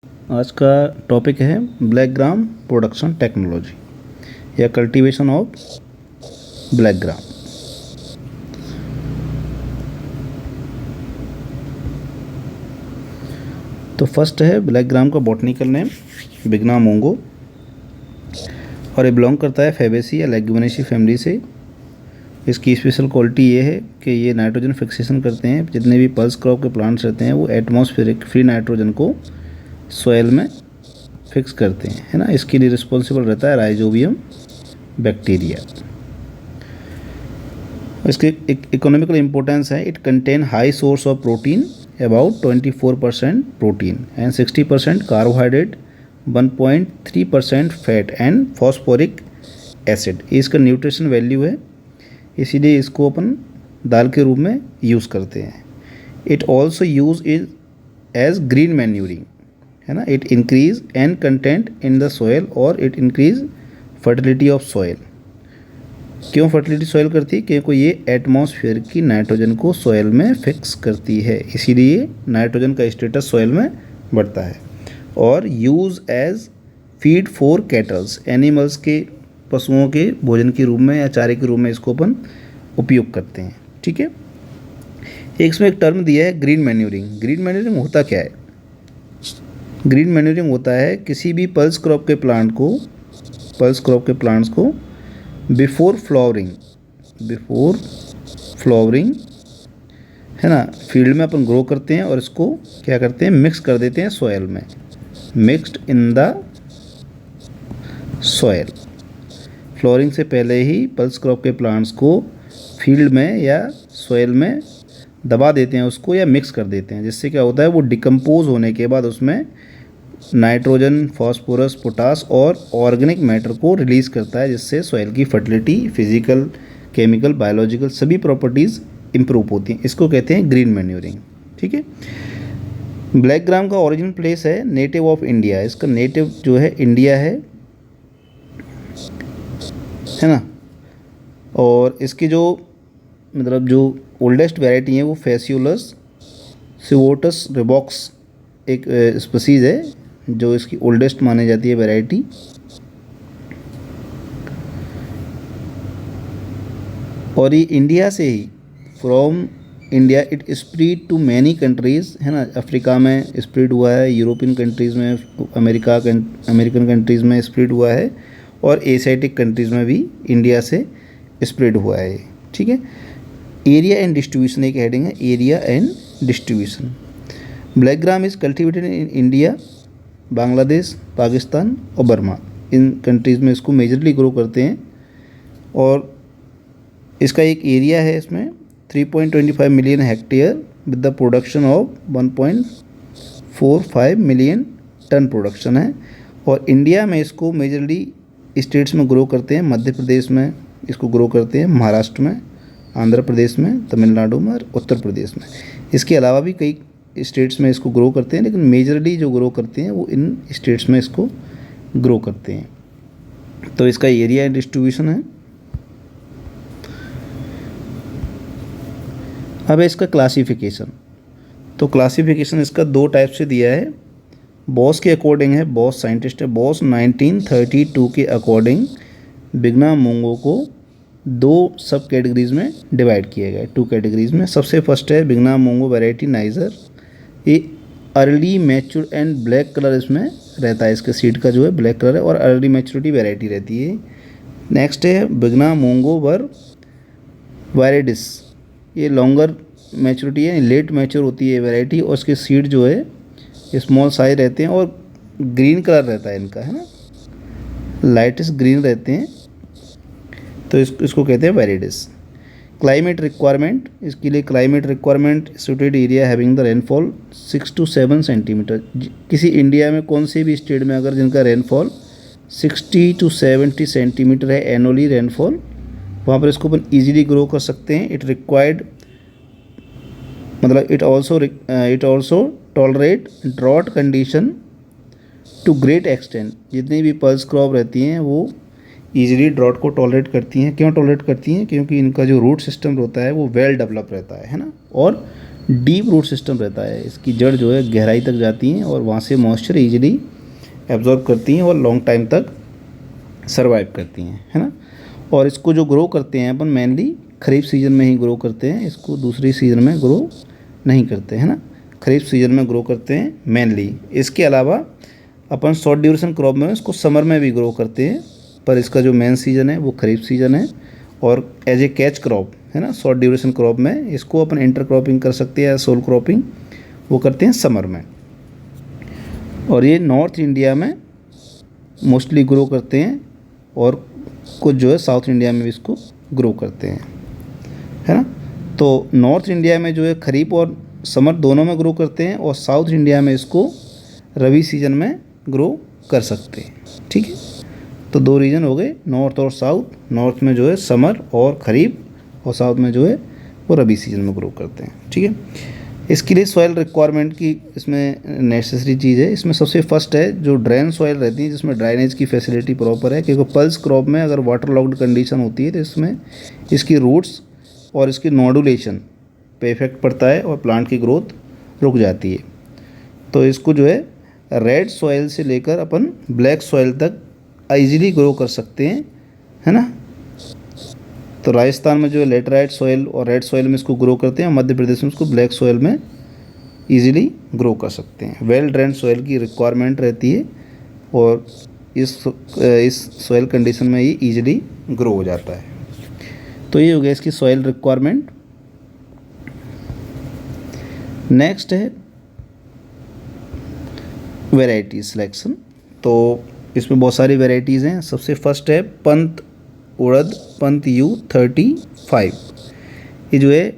आज का टॉपिक है ब्लैक ग्राम प्रोडक्शन टेक्नोलॉजी या कल्टीवेशन ऑफ ब्लैक ग्राम। तो फर्स्ट है ब्लैक ग्राम का बॉटनिकल नेम बिग्ना मोंगो और ये बिलोंग करता है फैबेसी या लेग्यूमिनेसी फैमिली से। इसकी स्पेशल क्वालिटी ये है कि ये नाइट्रोजन फिक्सेशन करते हैं। जितने भी पल्स क्रॉप के प्लांट्स रहते हैं वो एटमॉस्फेरिक फ्री नाइट्रोजन को सॉइल में फिक्स करते हैं, है ना। इसके लिए रिस्पॉन्सिबल रहता है राइजोबियम बैक्टीरिया। इसके इकोनॉमिकल इम्पोर्टेंस है, it contain high source of protein about 24% protein and 60% carbohydrate, 1.3% fat and phosphoric acid. ये इसका न्यूट्रिशन वैल्यू है, इसीलिए इसको अपन दाल के रूप में यूज़ करते हैं। It also use is as green manuring, है ना। It increase N content in the soil और it increase fertility of soil. क्यों फर्टिलिटी सॉयल करती है? क्योंकि ये एटमॉस्फेयर की नाइट्रोजन को सॉयल में फिक्स करती है, इसीलिए नाइट्रोजन का स्टेटस सॉयल में बढ़ता है। और use as feed for cattles, animals के पशुओं के भोजन के रूप में या चारे के रूप में इसको अपन उपयोग करते हैं, ठीक है। इसमें एक टर्म दिया है ग्रीन मैन्यूरिंग। ग्रीन मैन्यूरिंग होता क्या है? ग्रीन मैन्यूरिंग होता है किसी भी पल्स क्रॉप के प्लांट्स को बिफोर फ्लावरिंग, है ना, फील्ड में अपन ग्रो करते हैं और इसको क्या करते हैं, मिक्स कर देते हैं सॉयल में, mixed in the soil. Flowering से पहले ही पल्स क्रॉप के प्लांट्स को फील्ड में या सॉयल में दबा देते हैं उसको या मिक्स कर देते हैं, जिससे क्या होता है वो डिकम्पोज होने के बाद उसमें नाइट्रोजन, फास्फोरस, पोटास और ऑर्गेनिक मैटर को रिलीज़ करता है, जिससे सॉइल की फर्टिलिटी, फिजिकल, केमिकल, बायोलॉजिकल सभी प्रॉपर्टीज़ इंप्रूव होती हैं। इसको कहते हैं ग्रीन मैन्यूरिंग, ठीक है। ब्लैक ग्राम का ओरिजिनल प्लेस है नेटिव ऑफ इंडिया। इसका नेटिव जो है इंडिया है ना। और इसकी जो मतलब जो ओल्डेस्ट वैरायटी है वो फेसियोलस सिवोटस रिबॉक्स एक स्पीसीज़ है जो इसकी ओल्डेस्ट मानी जाती है वैरायटी। और ये इंडिया से ही, from India it spread to many countries, है ना। अफ्रीका में स्प्रीड हुआ है, यूरोपियन कंट्रीज़ में, अमेरिकन कंट्रीज़ में स्प्रीड हुआ है और एशियाटिक कंट्रीज़ में भी इंडिया से स्प्रेड हुआ है, ठीक है। एरिया एंड डिस्ट्रीब्यूशन एक हेडिंग है, area and distribution. Black gram is cultivated in India, Bangladesh, Pakistan और बर्मा। इन कंट्रीज़ में इसको मेजरली ग्रो करते हैं। और इसका एक एरिया है इसमें 3.25 million hectare with the production of 1.45 million ton production है। और इंडिया में इसको मेजरली स्टेट्स में ग्रो करते हैं। मध्य प्रदेश में इसको ग्रो करते हैं, महाराष्ट्र में, आंध्र प्रदेश में, तमिलनाडु में और उत्तर प्रदेश में। इसके अलावा भी कई स्टेट्स में इसको ग्रो करते हैं, लेकिन मेजरली जो ग्रो करते हैं वो इन स्टेट्स में इसको ग्रो करते हैं। तो इसका एरिया एंड डिस्ट्रीब्यूशन है। अब है इसका क्लासिफिकेशन। तो क्लासिफिकेशन इसका दो टाइप से दिया है। बॉस के अकॉर्डिंग है, बॉस साइंटिस्ट है, बॉस 1932 के अकॉर्डिंग बिग्ना मोंगो को दो सब कैटेगरीज़ में डिवाइड किया गया है, 2 कैटेगरीज़ में। सबसे फर्स्ट है बिग्ना मोंगो वैरायटी नाइजर। ये early mature and black colour इसमें रहता है, इसके सीड का जो है ब्लैक कलर है और अर्ली मैच्योरिटी वैरायटी रहती है। नेक्स्ट है बिग्ना मोंगो वर वायरेडिस। ये लॉन्गर मैच्योरिटी है, लेट मैच्योर होती है वैरायटी और इसके सीड जो है स्मॉल साइज रहते हैं और ग्रीन कलर रहता है इनका, है ना, लाइटेस्ट ग्रीन रहते हैं। तो इसको कहते हैं वेरिडिस। क्लाइमेट रिक्वायरमेंट, इसके लिए climate requirement suited area having the rainfall 6 to 7 centimetre. किसी इंडिया में कौन से भी स्टेट में अगर जिनका रेनफॉल 60 to 70 सेंटीमीटर है एनुअली रेनफॉल, वहाँ पर इसको अपन ईजिली ग्रो कर सकते हैं। इट रिक्वायर्ड मतलब it also tolerate drought condition to great extent. जितनी भी पल्स क्रॉप रहती हैं वो ईजिली ड्रॉट को टॉलरेट करती हैं। क्यों टॉलरेट करती हैं? क्योंकि इनका जो रूट सिस्टम होता है वो वेल डेवलप रहता है ना, और डीप रूट सिस्टम रहता है, इसकी जड़ जो है गहराई तक जाती हैं और वहाँ से मॉइस्चर ईजिली एब्जॉर्ब करती हैं और लॉन्ग टाइम तक सर्वाइव करती हैं, है ना। और इसको जो ग्रो करते हैं अपन मेनली खरीफ सीजन में ही ग्रो करते हैं, इसको दूसरी सीज़न में ग्रो नहीं करते, है ना। खरीफ सीजन में ग्रो करते हैं मेनली। इसके अलावा अपन शॉर्ट ड्यूरेशन क्रॉप में इसको समर में भी ग्रो करते हैं, पर इसका जो मेन सीज़न है वो खरीफ सीज़न है। और एज ए कैच क्रॉप, है ना, शॉर्ट ड्यूरेशन क्रॉप में इसको अपन इंटर क्रॉपिंग कर सकते हैं या सोल क्रॉपिंग वो करते हैं समर में। और ये नॉर्थ इंडिया में मोस्टली ग्रो करते हैं और कुछ जो है साउथ इंडिया में भी इसको ग्रो करते हैं, है ना। तो नॉर्थ इंडिया में जो है खरीफ और समर दोनों में ग्रो करते हैं और साउथ इंडिया में इसको रबी सीजन में ग्रो कर सकते हैं, ठीक है। तो दो रीजन हो गए, नॉर्थ और साउथ। नॉर्थ में जो है समर और खरीफ और साउथ में जो है वो रबी सीजन में ग्रो करते हैं, ठीक है। इसके लिए सॉइल रिक्वायरमेंट की इसमें नेसेसरी चीज़ है, इसमें सबसे फर्स्ट है जो ड्रेन सॉइल रहती है जिसमें ड्राइनेज की फैसिलिटी प्रॉपर है, क्योंकि पल्स क्रॉप में अगर वाटर लॉक्ड कंडीशन होती है तो इसमें इसकी रूट्स और इसकी नोडुलेशन पे इफेक्ट पड़ता है और प्लांट की ग्रोथ रुक जाती है। तो इसको जो है रेड सॉइल से लेकर अपन ब्लैक सॉइल तक ईजिली ग्रो कर सकते हैं, है ना। तो राजस्थान में जो है लेटराइट सॉइल और रेड सॉइल में इसको ग्रो करते हैं, मध्य प्रदेश में इसको ब्लैक सॉइल में ईजिली ग्रो कर सकते हैं। वेल ड्रेन सॉइल की रिक्वायरमेंट रहती है और इस सॉइल कंडीशन में ये ईजिली ग्रो हो जाता है। तो ये हो गया इसकी सॉइल रिक्वायरमेंट। नेक्स्ट है वैरायटी सिलेक्शन। तो इसमें बहुत सारी वैरायटीज़ हैं। सबसे फर्स्ट है पंत उड़द पंत U35। ये जो है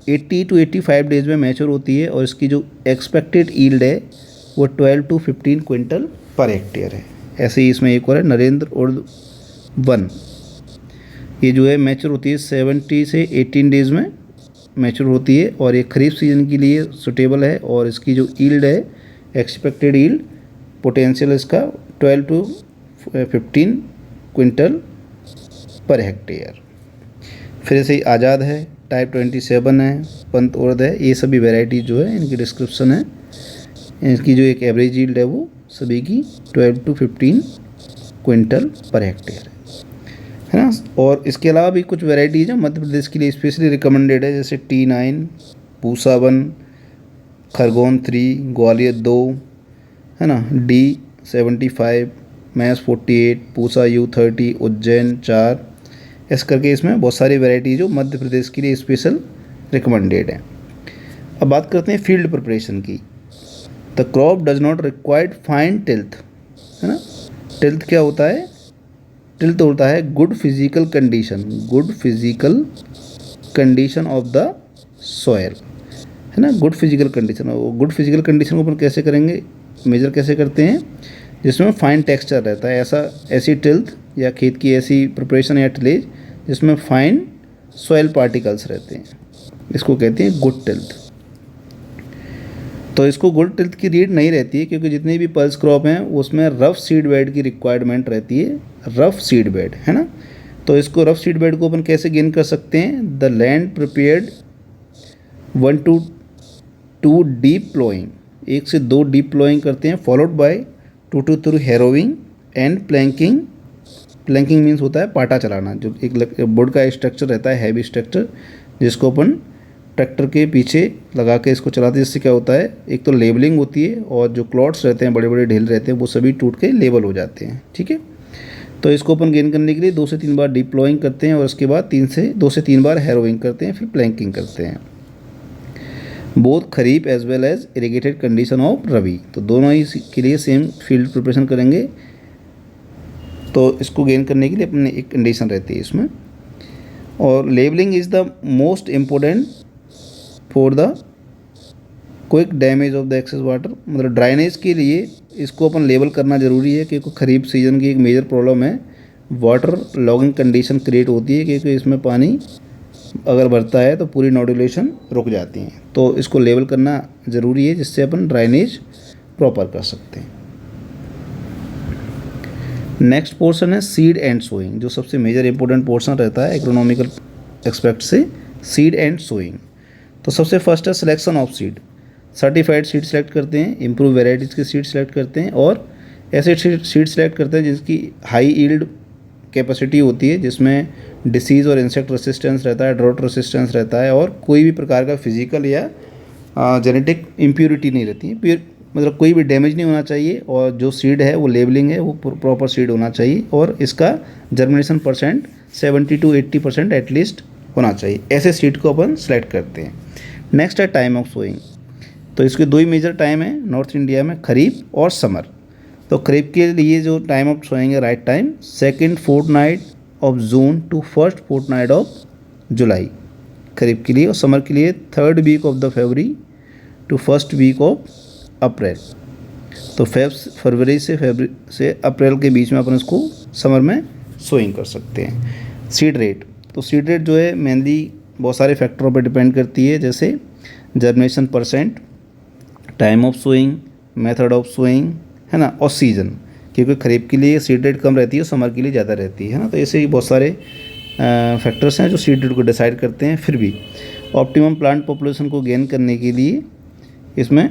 80 to 85 डेज़ में मैच्योर होती है और इसकी जो एक्सपेक्टेड ईल्ड है वो 12 to 15 क्विंटल पर हेक्टेयर है। ऐसे ही इसमें एक और है नरेंद्र उड़द 1। ये जो है मैच्योर होती है 70 से 18 डेज़ में मैच्योर होती है और ये खरीफ सीजन के लिए सुटेबल है और इसकी जो ईल्ड है एक्सपेक्टेड ईल्ड पोटेंशियल इसका 12 to 15 क्विंटल पर हेक्टेयर। फिर ऐसे ही आज़ाद है, टाइप 27 है, पंत उड़द है। ये सभी वैरायटी जो है इनकी डिस्क्रिप्शन है। इनकी जो एक एवरेज यील्ड है वो सभी की 12 to 15 क्विंटल पर हेक्टेयर है ना। और इसके अलावा भी कुछ वैरायटीज हैं मध्य प्रदेश के लिए स्पेशली रिकमेंडेड है, जैसे T9, पूसा 1, खरगोन 3, ग्वालियर 2, है ना, D75, mess 48, Pusa U30, Ujjain 4। इस करके इसमें बहुत सारी वैरायटी जो मध्य प्रदेश के लिए स्पेशल रिकमेंडेड है। अब बात करते हैं फील्ड प्रिपरेशन की। The crop does not required fine tilth, है ना। टिल्थ क्या होता है? टिल्थ होता है good physical condition, good physical condition of the soil, है ना। Good physical condition, good physical condition को अपन कैसे करेंगे, मेजर कैसे करते हैं? जिसमें फाइन टेक्सचर रहता है, ऐसी टिल्थ या खेत की ऐसी प्रिपरेशन या टिलेज जिसमें फाइन सॉयल पार्टिकल्स रहते हैं, इसको कहते हैं गुड टिल्थ। तो इसको गुड टिल्थ की रीड नहीं रहती है क्योंकि जितनी भी पल्स क्रॉप हैं उसमें रफ़ सीड बेड की रिक्वायरमेंट रहती है, रफ़ सीड बेड, है ना। तो इसको रफ़ सीड बेड को अपन कैसे गेन कर सकते हैं? The land prepared 1 to 2 deep ploughing, 1 से 2 डीप प्लोइंग करते हैं, followed by 2 to 3 harrowing and planking. Planking means होता है पाटा चलाना, जो एक बोर्ड का स्ट्रक्चर रहता है, हैवी स्ट्रक्चर, जिसको अपन ट्रैक्टर के पीछे लगा के इसको चलाते हैं। जिससे क्या होता है, एक तो लेबलिंग होती है और जो क्लॉट्स रहते हैं, बड़े बड़े ढेल रहते हैं, वो सभी टूट के लेबल हो जाते हैं, ठीक है। तो इसको अपन गेन करने के लिए 2 से 3 बार डीप प्लोइंग करते हैं और उसके बाद 2 से 3 बार हैरोइंग करते हैं, फिर प्लैंकिंग करते हैं। Both kharif as well as irrigated condition of rabi, तो दोनों ही के लिए सेम फील्ड प्रिपरेशन करेंगे। तो इसको गेन करने के लिए अपने एक कंडीशन रहती है इसमें। और labelling is the most important for the quick damage of the excess water, मतलब ड्राइनेज के लिए इसको अपन लेबल करना ज़रूरी है क्योंकि खरीफ सीजन की एक मेजर प्रॉब्लम है, वाटर लॉगिंग कंडीशन क्रिएट होती है क्योंकि इसमें पानी अगर भरता है तो पूरी नोडुलेशन रुक जाती है। तो इसको लेबल करना ज़रूरी है जिससे अपन ड्राइनेज प्रॉपर कर सकते हैं। नेक्स्ट पोर्शन है सीड एंड सोइंग, जो सबसे मेजर इंपॉर्टेंट पोर्शन रहता है एग्रोनॉमिकल एक्सपेक्ट से, सीड एंड सोइंग। तो सबसे फर्स्ट है selection of seed, certified seed select करते हैं, इम्प्रूव वेराइटीज़ की सीड सेलेक्ट करते हैं और ऐसे सीड सेलेक्ट करते हैं जिसकी हाई यील्ड कैपेसिटी होती है, जिसमें डिसीज़ और इंसेक्ट रेसिस्टेंस रहता है, ड्रॉट रेसिस्टेंस रहता है और कोई भी प्रकार का फिजिकल या जेनेटिक इम्प्योरिटी नहीं रहती है, मतलब कोई भी डैमेज नहीं होना चाहिए और जो सीड है वो लेबलिंग है वो प्रॉपर सीड होना चाहिए और इसका जर्मिनेशन परसेंट 70 to 80% एटलीस्ट होना चाहिए। ऐसे सीड को अपन सेलेक्ट करते हैं। नेक्स्ट है टाइम ऑफ सोइंग। तो इसके दो ही मेजर टाइम है नॉर्थ इंडिया में, खरीफ और समर। तो खरीफ के लिए जो टाइम ऑफ सोइंग है right time, second fortnight of June to first fortnight of July kharif के लिए, और समर के लिए third week of the February to first week of April. तो फरवरी से अप्रैल के बीच में अपन इसको समर में सोइंग कर सकते हैं। सीड रेट, तो सीड रेट जो है मेनली बहुत सारे फैक्टरों पर डिपेंड करती है, जैसे germination percent, time of sowing, method of sowing, है ना, और सीज़न, क्योंकि खरीफ के लिए सीड रेट कम रहती है, समर के लिए ज़्यादा रहती है ना। तो ऐसे ही बहुत सारे फैक्टर्स हैं जो सीड रेट को डिसाइड करते हैं। फिर भी ऑप्टिमम प्लांट पॉपुलेशन को गेन करने के लिए इसमें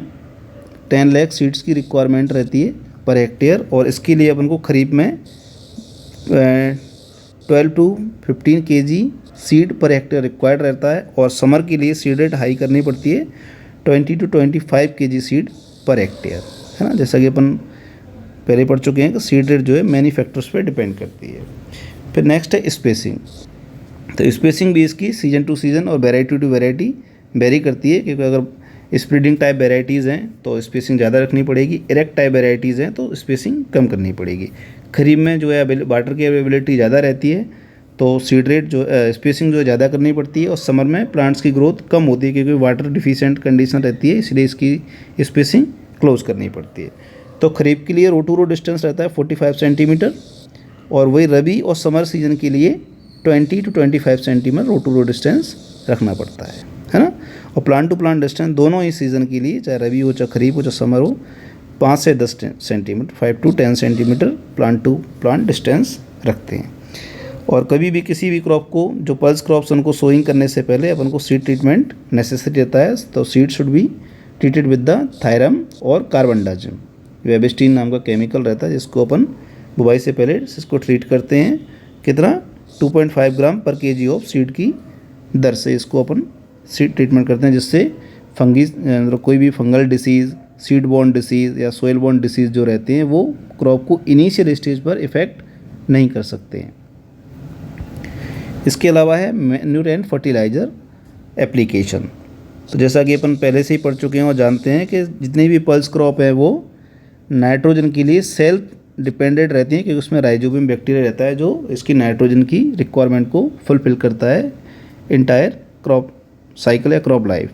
10 लाख सीड्स की रिक्वायरमेंट रहती है पर हेक्टेयर, और इसके लिए अपन को खरीफ में 12 to 15 kg seed per hectare required रहता है, और समर के लिए सीड रेट हाई करनी पड़ती है 20 to 25 kg seed per hectare, है ना। जैसा कि अपन पहले पढ़ चुके हैं कि सीड रेट जो है मैनी फैक्टर्स पे डिपेंड करती है। फिर नेक्स्ट है स्पेसिंग। तो स्पेसिंग भी इसकी सीजन टू सीजन और वेराइटी टू वेराइटी वेरी करती है, क्योंकि अगर स्प्रेडिंग टाइप वेराइटीज़ हैं तो स्पेसिंग ज़्यादा रखनी पड़ेगी, इरेक्ट टाइप वेराइटीज़ हैं तो स्पेसिंग कम करनी पड़ेगी। खरीफ में जो है वाटर की अवेलेबिलिटी ज़्यादा रहती है तो सीड रेट जो स्पेसिंग जो है ज़्यादा करनी पड़ती है, और समर में प्लांट्स की ग्रोथ कम होती है क्योंकि वाटर डिफिशिएंट कंडीशन रहती है, इसलिए इसकी स्पेसिंग क्लोज करनी पड़ती है। तो खरीफ के लिए रो टू रो डिस्टेंस रहता है 45 सेंटीमीटर, और वही रबी और समर सीजन के लिए 20 to 25 centimetre row to row distance रखना पड़ता है ना। और प्लांट टू प्लांट डिस्टेंस दोनों ही सीज़न के लिए, चाहे रबी हो, चाहे खरीफ हो, चाहे समर हो, 5 से 10 centimetre 5 to 10 centimetre plant to plant distance रखते हैं। और कभी भी किसी भी क्रॉप को, जो पल्स क्रॉप्स उनको सोइंग करने से पहले अपन को सीड ट्रीटमेंट नेसेसरी रहता है। तो seed should be treated with the thiram और कार्बनडाजिम, वेबस्टीन नाम का केमिकल रहता है जिसको अपन बुवाई से पहले इसको ट्रीट करते हैं। कितना? 2.5 ग्राम पर केजी ऑफ सीड की दर से इसको अपन सीड ट्रीटमेंट करते हैं, जिससे फंगी कोई भी fungal disease, seed born disease या सोइल बॉर्न डिसीज़ जो रहते हैं वो क्रॉप को इनिशियल स्टेज पर इफ़ेक्ट नहीं कर सकते हैं। इसके अलावा है मैन्यूर एंड फर्टिलाइज़र एप्लीकेशन। तो जैसा कि अपन पहले से ही पढ़ चुके हैं और जानते हैं कि जितनी भी पल्स क्रॉप है वो नाइट्रोजन के लिए सेल्फ डिपेंडेंट रहती हैं, क्योंकि उसमें राइजोबियम बैक्टीरिया रहता है जो इसकी नाइट्रोजन की रिक्वायरमेंट को फुलफिल करता है इंटायर क्रॉप साइकिल या क्रॉप लाइफ।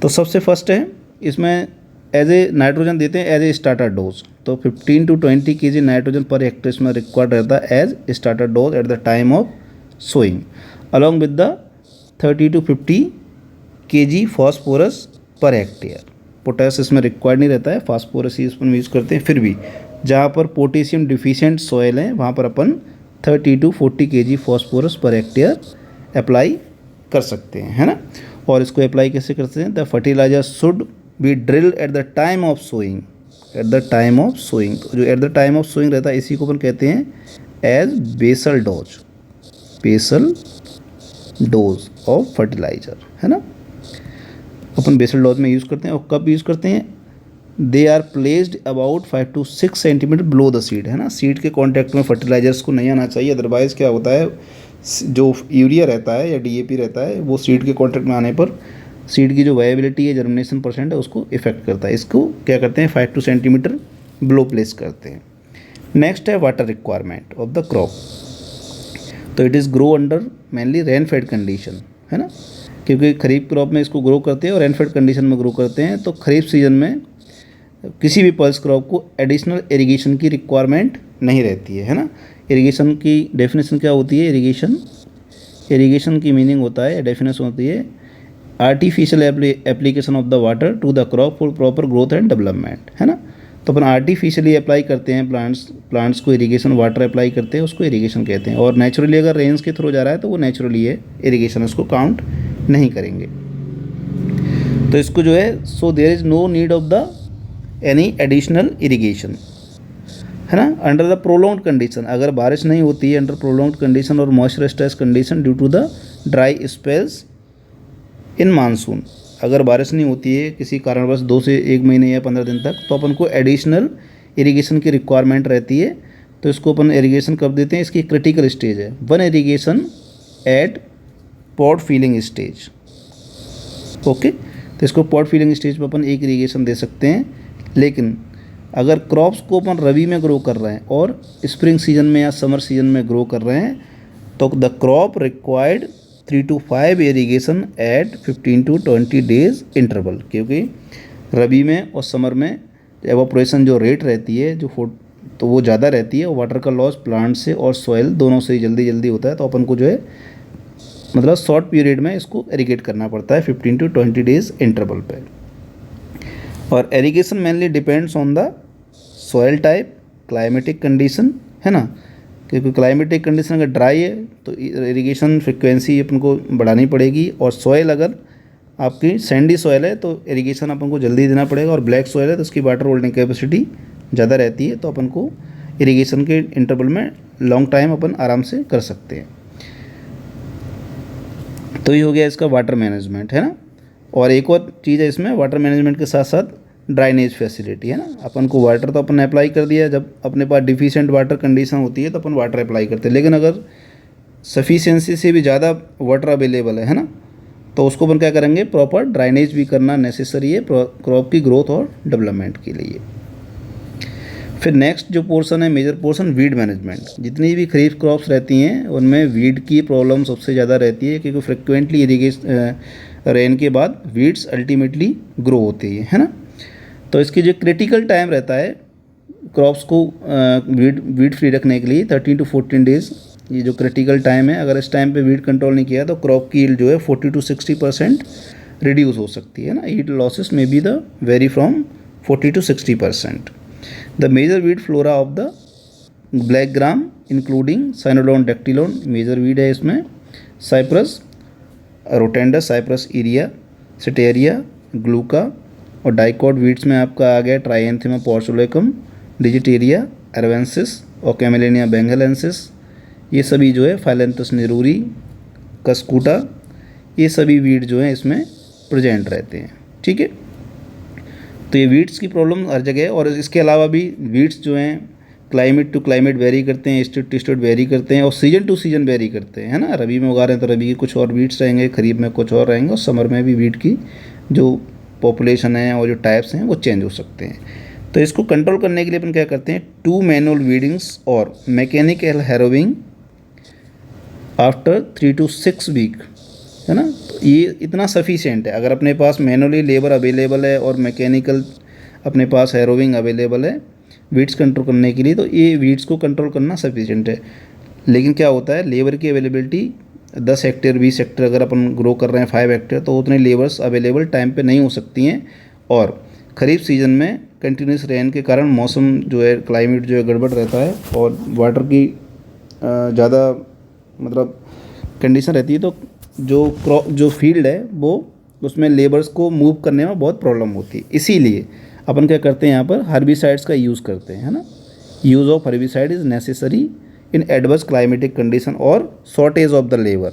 तो सबसे फर्स्ट है इसमें एज ए नाइट्रोजन देते हैं एज ए स्टार्टर डोज। तो 15 to 20 kg nitrogen per hectare इसमें रिक्वायर्ड रहता है as starter dose at the time of sowing, along with the 30 to 50 kg phosphorus per hectare. Potash इसमें required नहीं रहता है, फास्फोरस ही इसमें यूज़ करते हैं। फिर भी जहाँ पर पोटेशियम डिफिशिएंट सॉइल है वहाँ पर अपन 30 to 40 kg phosphorus per hectare apply कर सकते हैं, है ना। और इसको अप्लाई कैसे करते हैं? The fertilizer should be drilled at the time of sowing, at the time of sowing. जो at the time of sowing रहता है इसी को अपन कहते हैं as basal dose, basal dose of fertilizer, है ना। अपन बेसल डोज में यूज़ करते हैं। और कब यूज़ करते हैं? They are placed about 5 to 6 centimetre below the seed, है ना। सीड के कॉन्टैक्ट में फर्टिलाइजर्स को नहीं आना चाहिए, अदरवाइज़ क्या होता है जो यूरिया रहता है या डीएपी रहता है वो सीड के कॉन्टैक्ट में आने पर सीड की जो वायबिलिटी है, जर्मिनेशन परसेंट है, उसको इफेक्ट करता है। इसको क्या करते हैं 5 to सेंटीमीटर बिलो प्लेस करते हैं। नेक्स्ट है water requirement of the crop. तो it is grow under mainly rain fed condition, है ना, क्योंकि खरीफ क्रॉप में इसको ग्रो करते हैं और रेन फेड कंडीशन में ग्रो करते हैं। तो खरीफ सीजन में किसी भी पल्स क्रॉप को एडिशनल इरिगेशन की रिक्वायरमेंट नहीं रहती है ना। इरिगेशन की डेफिनेशन क्या होती है? इरिगेशन की मीनिंग होता है, डेफिनेशन होती है artificial application of the water to the crop for proper growth and development, है ना। तो अपन आर्टिफिशियली अप्लाई करते हैं प्लांट्स को इरिगेशन, वाटर अप्लाई करते हैं, उसको इरिगेशन कहते हैं। और नेचुरली अगर रेंस के थ्रू जा रहा है तो वो नेचुरली है, इरिगेशन उसको काउंट नहीं करेंगे। तो इसको जो है, so there is no need of the any additional irrigation, है ना, अंडर द प्रोलॉन्ग्ड कंडीशन। अगर बारिश नहीं होती है अंडर प्रोलॉन्ग्ड कंडीशन और moisture stress condition due to the dry spells in monsoon, अगर बारिश नहीं होती है किसी कारणवश 2 से 1 महीने या 15 दिन तक, तो अपन को एडिशनल इरिगेशन की रिक्वायरमेंट रहती है। तो इसको अपन इरिगेशन कब देते हैं, इसकी क्रिटिकल स्टेज है, one irrigation at pod filling stage. Okay, तो इसको पॉट फीलिंग स्टेज पर अपन एक इरिगेशन दे सकते हैं। लेकिन अगर क्रॉप्स को अपन रबी में ग्रो कर रहे हैं और स्प्रिंग सीजन में या समर सीजन में ग्रो कर रहे हैं, तो the crop required 3 to 5 irrigation at 15 to 20 days interval, क्योंकि रबी में और समर में एवापोरेशन जो रेट रहती है तो वो ज़्यादा रहती है, वाटर का लॉस प्लांट से और सॉइल दोनों से ही जल्दी जल्दी होता है। तो अपन को जो है मतलब शॉर्ट पीरियड में इसको इरीगेट करना पड़ता है 15 to 20 डेज इंटरवल पे। और irrigation mainly depends on the soil type, climatic condition, है ना, क्योंकि क्लाइमेटिक कंडीशन अगर ड्राई है तो इरिगेशन फ्रिक्वेंसी अपन को बढ़ानी पड़ेगी, और सॉइल अगर आपकी सैंडी सॉइल है तो इरिगेशन अपन को जल्दी देना पड़ेगा, और ब्लैक सॉइल है तो उसकी वाटर होल्डिंग कैपेसिटी ज़्यादा रहती है, तो अपन को इरिगेशन के इंटरवल में लॉन्ग टाइम अपन आराम से कर सकते हैं। तो ये हो गया इसका वाटर मैनेजमेंट, है ना। और एक और चीज़ है इसमें वाटर मैनेजमेंट के साथ साथ ड्राइनेज फैसिलिटी, है ना। अपन को वाटर तो अपन अप्लाई कर दिया, जब अपने पास डिफिशिएंट वाटर कंडीशन होती है तो अपन वाटर अप्लाई करते हैं, लेकिन अगर सफिशिएंसी से भी ज़्यादा वाटर अवेलेबल है ना, तो उसको अपन क्या करेंगे, प्रॉपर ड्राइनेज भी करना नेसेसरी है क्रॉप की ग्रोथ और डेवलपमेंट के लिए। फिर नेक्स्ट जो पोर्शन है, मेजर पोर्शन, वीड मैनेजमेंट। जितनी भी खरीफ क्रॉप्स रहती हैं उनमें वीड की प्रॉब्लम सबसे ज़्यादा रहती है, क्योंकि फ्रिक्वेंटली इरीगेशन रेन के बाद वीड्स अल्टीमेटली ग्रो होती है ना। तो इसकी जो क्रिटिकल टाइम रहता है क्रॉप्स को वीड फ्री रखने के लिए 13 to 14 डेज, ये जो क्रिटिकल टाइम है, अगर इस टाइम पे वीड कंट्रोल नहीं किया तो क्रॉप की यील्ड जो है 40 to 60% रिड्यूस हो सकती है ना। यील्ड लॉसेस में be the vary from 40 to 60%। The major weed flora of the black gram including Cynodon dactylon, major weed है इसमें Cyperus rotundus, Cyperus iria, Setaria, glauca, और डाइकॉट वीड्स में आपका आ गया ट्राइएंथिमा पोर्चुलेकम, डिजिटेरिया, एरवेंसिस और कैमेलिनिया बेंगलेंसिस। ये सभी जो है फाइलेंथस नेरूरी, कस्कूटा, ये सभी वीड जो हैं इसमें प्रेजेंट रहते हैं, ठीक है। तो ये वीड्स की प्रॉब्लम हर जगह है, और इसके अलावा भी वीड्स जो हैं क्लाइमेट टू क्लाइमेट वेरी करते हैं, स्टेट टू स्टेट वेरी करते हैं, और सीजन टू सीजन वेरी करते हैं, है ना। रबी में उगा रहे हैं तो रबी के कुछ और वीड्स रहेंगे, खरीफ में कुछ और रहेंगे, और समर में भी वीड की जो पॉपुलेशन है और जो टाइप्स हैं वो चेंज हो सकते हैं। तो इसको कंट्रोल करने के लिए अपन क्या करते हैं, 2 मैनुअल वीडिंग्स और mechanical harrowing after 3 to 6 week, है ना। तो ये इतना सफिशिएंट है। अगर अपने पास मैनुअली लेबर अवेलेबल है और मैकेनिकल अपने पास हैरोइंग अवेलेबल है वीड्स कंट्रोल करने के लिए, तो ये वीड्स को कंट्रोल करना सफिशिएंट है। लेकिन क्या होता है, लेबर की अवेलेबिलिटी 10 हेक्टेयर 20 हेक्टेयर अगर अपन ग्रो कर रहे हैं 5 हेक्टेयर, तो उतने लेबर्स अवेलेबल टाइम पे नहीं हो सकती हैं, और ख़रीफ सीजन में कंटिन्यूस रेन के कारण मौसम जो है, क्लाइमेट जो है गड़बड़ रहता है, और वाटर की ज़्यादा मतलब कंडीशन रहती है, तो जो फील्ड है वो उसमें लेबर्स को मूव करने में बहुत प्रॉब्लम होती है। इसीलिए अपन क्या करते हैं, यहाँ पर हर्बिसाइड्स का यूज़ करते हैं, है ना। Use of herbicide is necessary in adverse climatic condition और शॉर्टेज ऑफ द लेबर।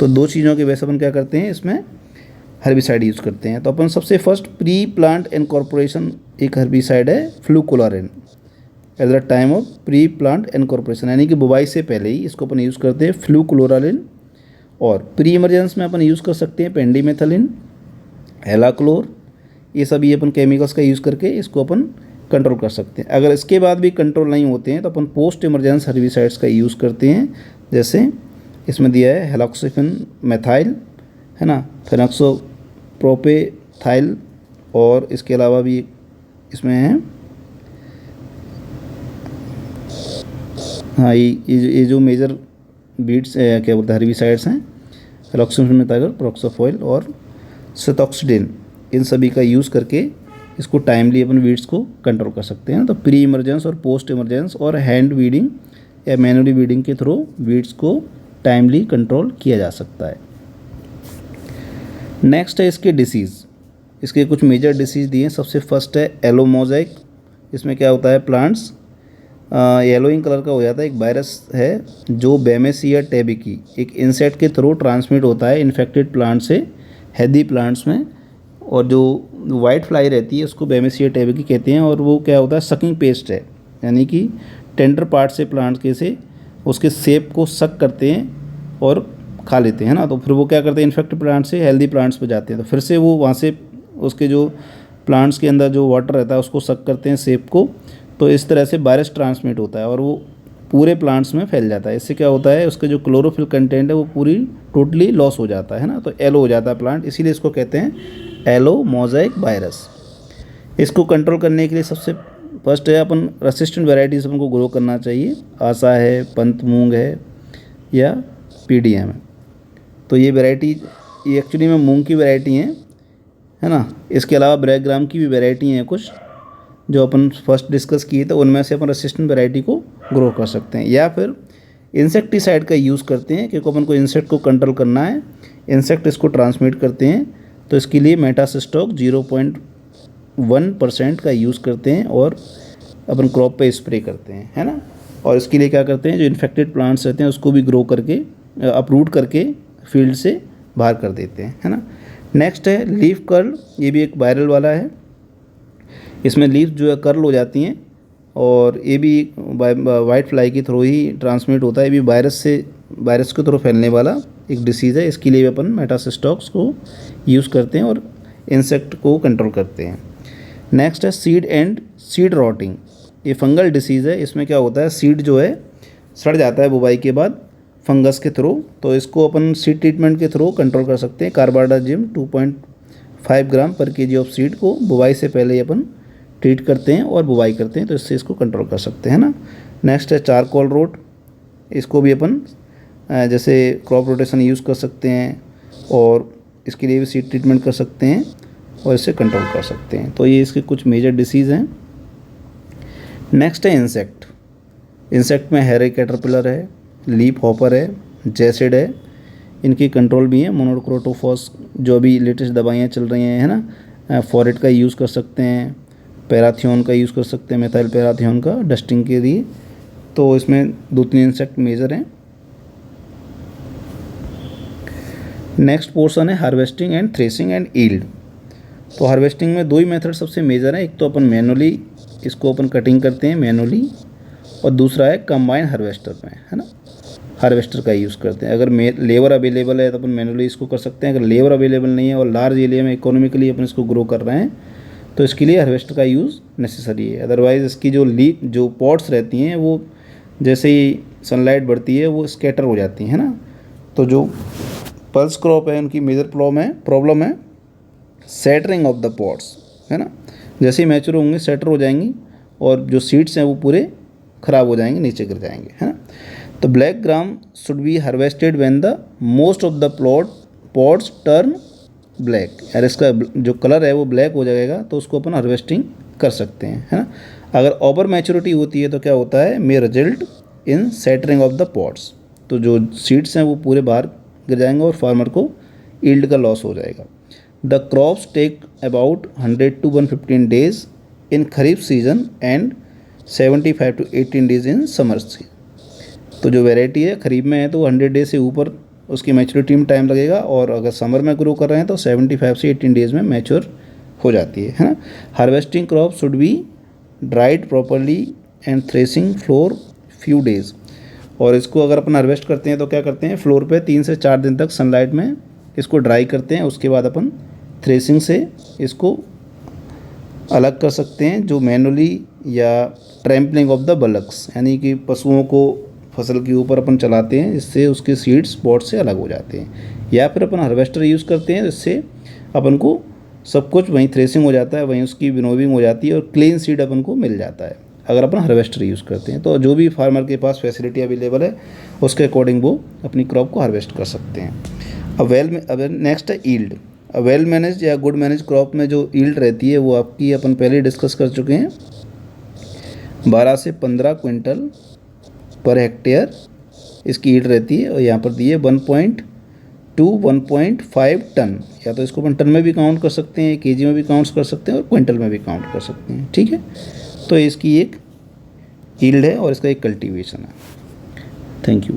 तो 2 चीज़ों की वजह से अपन क्या करते हैं, इसमें हर्बिसाइड यूज़ करते हैं। तो अपन सबसे फर्स्ट प्री प्लांट इनकॉर्पोरेशन एक हर्बिसाइड है fluchloralin, at the time of pre plant incorporation, यानी कि बुवाई से पहले ही इसको अपन यूज़ करते हैं फ्लूक्लोराइन। और प्री इमरजेंस में अपन यूज़ कर सकते हैं पेंडीमेथलिन, हेलाक्लोर, ये सभी अपन केमिकल्स का यूज़ करके इसको अपन कंट्रोल कर सकते हैं। अगर इसके बाद भी कंट्रोल नहीं होते हैं तो अपन पोस्ट इमरजेंस हर्बिसाइड्स का यूज़ करते हैं, जैसे इसमें दिया है हेलोक्सिफिन मेथाइल, है ना, फेनोक्सोप्रोपेथाइल, और इसके अलावा भी इसमें है हाँ ये जो मेजर बीट्स क्या बोलते हैं हर्बिसाइड्स हैं, हेलोक्सिफिन मेथाइल, प्रोक्सोफॉइल और सेटॉक्सिडिन, इन सभी का यूज़ करके इसको टाइमली अपन वीड्स को कंट्रोल कर सकते हैं। तो प्री इमरजेंस और पोस्ट इमरजेंस और हैंड वीडिंग या मैनुअली वीडिंग के थ्रू वीड्स को टाइमली कंट्रोल किया जा सकता है। नेक्स्ट है इसके डिसीज़, इसके कुछ मेजर डिसीज़ दिए हैं। सबसे फर्स्ट है येलो मोज़ेक। इसमें क्या होता है, प्लांट्स येलोइंग कलर का हो जाता है। एक वायरस है जो बेमेसिया टेबिकी एक इंसेक्ट के थ्रू ट्रांसमिट होता है इन्फेक्टेड प्लांट से हेल्दी प्लांट्स में, और जो वाइट फ्लाई रहती है उसको बेमेसिया टेबिकी कहते हैं। और वो क्या होता है, सकिंग पेस्ट है, यानी कि टेंडर पार्ट से प्लांट के से उसके सेप को सक करते हैं और खा लेते हैं ना। तो फिर वो क्या करते हैं, इन्फेक्टेड प्लांट से हेल्दी प्लांट्स पे जाते हैं, तो फिर से वो वहाँ से उसके जो प्लांट्स के अंदर जो वाटर रहता है उसको सक करते हैं सेप को। तो इस तरह से वायरस ट्रांसमिट होता है और वो पूरे प्लांट्स में फैल जाता है। इससे क्या होता है, उसका जो क्लोरोफिल कंटेंट है वो पूरी टोटली लॉस हो जाता है ना, तो येलो हो जाता है प्लांट, इसीलिए इसको कहते हैं येलो मोज़ेक वायरस। इसको कंट्रोल करने के लिए सबसे फर्स्ट है अपन रेसिस्टेंट वेराइटीज़ अपन को ग्रो करना चाहिए। आशा है, पंत मूंग है या पीडीएम है। तो ये वैरायटी ये एक्चुअली में मूंग की वैरायटी हैं, है ना। इसके अलावा ब्लैक ग्राम की भी वैरायटी हैं कुछ जो अपन फर्स्ट डिस्कस किए थे, उनमें से अपन रेसिस्टेंट वैरायटी को ग्रो कर सकते हैं। या फिर इंसेक्टिसाइड का यूज़ करते हैं क्योंकि अपन को इंसेक्ट को कंट्रोल करना है, इंसेक्ट इसको ट्रांसमिट करते हैं, तो इसके लिए मेटासिस्टॉक 0.1% का यूज़ करते हैं और अपन क्रॉप पे स्प्रे करते हैं, है ना। और इसके लिए क्या करते हैं, जो इन्फेक्टेड प्लांट्स रहते हैं उसको भी ग्रो करके अपरूट करके फील्ड से बाहर कर देते हैं, है ना। नेक्स्ट है लीफ कर्ल, ये भी एक वायरल वाला है। इसमें लीफ जो है कर्ल हो जाती हैं और ये भी वाइट फ्लाई के थ्रू ही ट्रांसमिट होता है। ये भी वायरस के थ्रू फैलने वाला एक डिसीज़ है। इसके लिए भी अपन मेटासिस्टॉक्स को यूज़ करते हैं और इंसेक्ट को कंट्रोल करते हैं। नेक्स्ट है सीड रॉटिंग, ये फंगल डिसीज़ है। इसमें क्या होता है, सीड जो है सड़ जाता है बुवाई के बाद फंगस के थ्रू, तो इसको अपन सीड ट्रीटमेंट के थ्रू कंट्रोल कर सकते हैं। कार्बाडाजिम 2.5 ग्राम पर केजी ऑफ सीड को बुवाई से पहले ही अपन ट्रीट करते हैं और बुवाई करते हैं, तो इससे इसको कंट्रोल कर सकते हैं ना। नेक्स्ट है चारकोल रोट, इसको भी अपन जैसे क्रॉप रोटेशन यूज़ कर सकते हैं और इसके लिए भी सीड ट्रीटमेंट कर सकते हैं और इससे कंट्रोल कर सकते हैं। तो ये इसके कुछ मेजर डिसीज़ हैं। नेक्स्ट है इंसेक्ट में हेयर कैटरपिलर है, लीफ हॉपर है, जैसिड है, इनकी कंट्रोल भी है। मोनोक्रोटोफॉस जो अभी लेटेस्ट दवाइयाँ चल रही हैं, है ना, फॉरेट का यूज़ कर सकते हैं, पैराथियोन का यूज़ कर सकते हैं, मेथाइल पैराथियोन का डस्टिंग के लिए। तो इसमें 2-3 इंसेक्ट मेजर हैं। नेक्स्ट पोर्शन है harvesting and threshing and yield. तो हार्वेस्टिंग में 2 ही मेथड सबसे मेजर है, एक तो अपन मैनुअली इसको अपन कटिंग करते हैं मैनुअली, और दूसरा है कंबाइन हार्वेस्टर में, है ना, हार्वेस्टर का यूज़ करते हैं। अगर लेबर अवेलेबल है तो अपन मैनुअली इसको कर सकते हैं। अगर लेबर अवेलेबल नहीं है और लार्ज एरिया में इकोनॉमिकली अपन इसको ग्रो कर रहे हैं तो इसके लिए हार्वेस्टर का यूज़ नेसेसरी है। अदरवाइज़ इसकी जो पॉट्स रहती हैं वो जैसे ही सनलाइट बढ़ती है वो स्कैटर हो जाती हैं, है ना। तो जो पल्स क्रॉप है उनकी मेजर प्रॉब्लम है सेटरिंग ऑफ द पॉट्स, है ना। जैसे ही मैच्योर होंगे सेटर हो जाएंगी और जो सीड्स हैं वो पूरे ख़राब हो जाएंगे, नीचे गिर जाएंगे, है ना। तो black gram should be harvested when the most of the pots turn black, यार इसका जो कलर है वो ब्लैक हो जाएगा, तो उसको अपन हार्वेस्टिंग कर सकते हैं, है ना। अगर ओवर मैच्योरिटी होती है तो क्या होता है, may result in shattering of the pods, तो जो सीड्स हैं वो पूरे बाहर गिर जाएंगे और फार्मर को ईल्ड का लॉस हो जाएगा। The crops take about 100 to 115 days in kharif season and 75 to 18 days in summer season. तो जो वैरायटी है खरीफ में है तो 100 डेज से ऊपर उसकी मैच्योरिटी में टाइम लगेगा, और अगर समर में ग्रो कर रहे हैं तो 75 से 18 डेज में मैच्योर हो जाती है ना। Harvesting crop should be dried properly and threshing floor few days. और इसको अगर अपन हार्वेस्ट करते हैं तो क्या करते हैं, फ्लोर पे 3 से 4 दिन तक सनलाइट में इसको ड्राई करते हैं। उसके बाद अपन थ्रेसिंग से इसको अलग कर सकते हैं, जो मैनुअली या ट्रैम्पलिंग ऑफ द बलक्स, यानी कि पशुओं को फसल के ऊपर अपन चलाते हैं, इससे उसके सीड्स पॉट से अलग हो जाते हैं। या फिर अपन हार्वेस्टर यूज़ करते हैं, इससे अपन को सब कुछ वहीं थ्रेसिंग हो जाता है, वहीं उसकी विनोविंग हो जाती है और क्लीन सीड अपन को मिल जाता है अगर अपन हार्वेस्टर यूज़ करते हैं। तो जो भी फार्मर के पास फैसिलिटी अवेलेबल है उसके अकॉर्डिंग वो अपनी क्रॉप को हार्वेस्ट कर सकते हैं। अब नेक्स्ट है ईल्ड। वेल मैनेज या गुड मैनेज क्रॉप में जो ईल्ड रहती है वो आपकी अपन पहले डिस्कस कर चुके हैं, 12 से 15 क्विंटल पर हेक्टेयर इसकी ईल्ड रहती है। और यहाँ पर दी है 1.2 टू 1.5 टन, या तो इसको अपन टन में भी काउंट कर सकते हैं, केजी में भी काउंट कर सकते हैं और क्विंटल में भी काउंट कर सकते हैं, ठीक है। तो इसकी एक यील्ड है और इसका एक कल्टीवेशन है। Thank you.